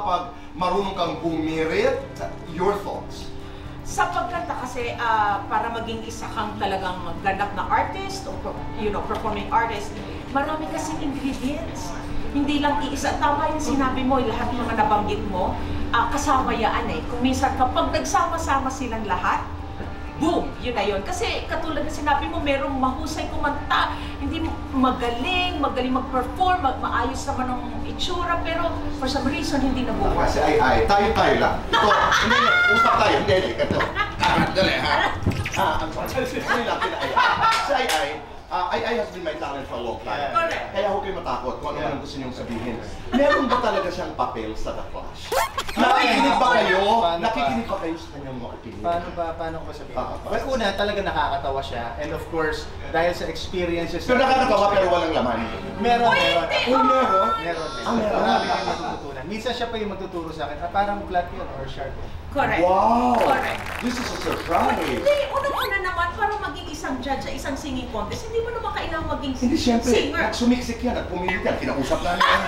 pag marunong kang bumirit? Your thoughts? Sa pagkanta kasi, para maging isa kang talagang ganap na artist o performing artist, marami kasing ingredients. Hindi lang iisa. Tama yung sinabi mo, lahat ng mga nabanggit mo, kasama yan eh. Kung minsan kapag nagsama-sama silang lahat, boom! Yun na yun. Kasi katulad na sinabi mo, merong mahusay kumanta, hindi magaling mag-perform, maayos naman ang itsura, pero for some reason, hindi nabubuhay. Kasi tayo lang. Ito, hindi, usap tayo. Hindi, ito. Dali, ha? I'm sorry. Hindi lang, si Ai has been my talent for a long time. Correct. Kaya huwag kayo matakot kung ano man ang gusto niyong sabihin. Meron ba talaga siyang papel sa The Clash? Nakikinig ba kayo? Nakikinig ba kayo sa kanyang mga opinion? Paano ko ba sabihin? Well, una, talaga nakakatawa siya. And of course, dahil sa experiences... Pero nakakatawa pero walang laman. Meron. Meron? Meron. Marami kayong matututunan. Minsan siya pa yung magtuturo sa akin. Parang flat yun or sharp. Correct. Wow! Correct. This is a surprise! Hindi, unang-una naman, para maging isang judge sa isang singing contest, hindi mo naman kailangan maging Hindi, siyempre, singer. sumiksik yan at pumilit yan. Kinausap namin yan.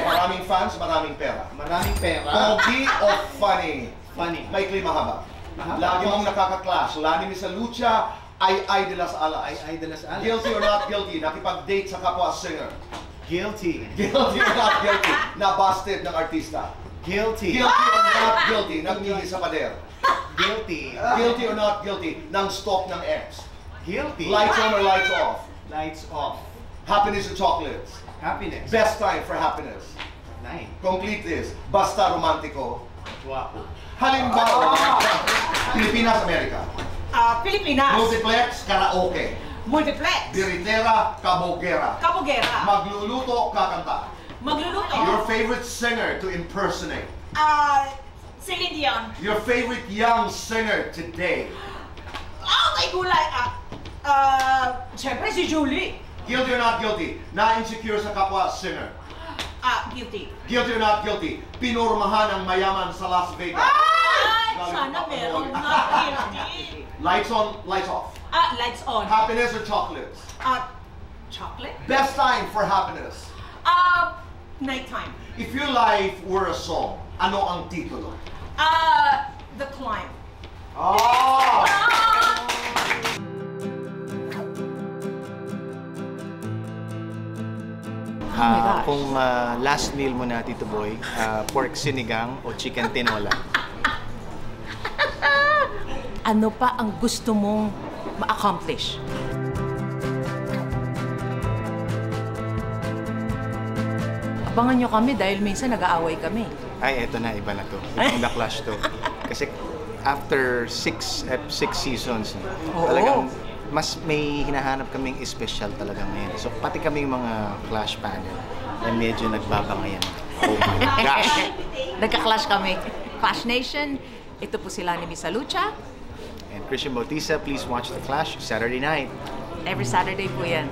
Maraming fans, maraming pera. Maraming pera. Pogi o funny? Funny. Maikli mahaba. Lagi mong nakaka-clash. Lani ni sa lucha, ay de las alas. Ay de las alas. Guilty or not guilty? Nakipag-date sa kapwa singer. Guilty. Guilty or not guilty? Na-busted ng artista. Guilty. Guilty or not guilty? Nagmili sa pader. Guilty. Guilty or not guilty? Nang stalk ng ex. Guilty. Lights on or lights off? Lights off. Happiness or chocolates? Happiness. Best time for happiness. Night. Complete this. Basta romantiko. Guwapo. Halimbawa, Pilipinas, Amerika. Pilipinas. Multiplex, karaoke. Multiplex. Biritera, kabogera. Kabogera. Magluluto, kakanta. Magluluto. Your favorite singer to impersonate. Celine Dion. Your favorite young singer today. May gulay. Siyempre si Julie. Guilty or not guilty? Na-insecure sa kapwa singer. Guilty. Guilty or not guilty? Pinurmahan ng mayaman sa Las Vegas. Sana meron na guilty. Lights on, lights off. Lights on. Happiness or chocolates? Chocolate? Best time for happiness. Nighttime. If your life were a song, ano ang titulo? The Climb. Oh! Kung last meal mo na, Tito Boy, pork sinigang o chicken tinola? Ano pa ang gusto mong ma-accomplish? Abangan nyo kami dahil minsan nag-aaway kami. Ay, eto na, iba na to. Ibang The Clash to. Kasi after six seasons, talagang mas may hinahanap kaming special talaga ngayon. So pati kami mga Clash panel, ay medyo nagbabangayan. Oh my gosh! Nagka-clash kami. Clash Nation, ito po sila ni Miss Lucha. And Christian Bautista, please watch The Clash Saturday night. Every Saturday po yan.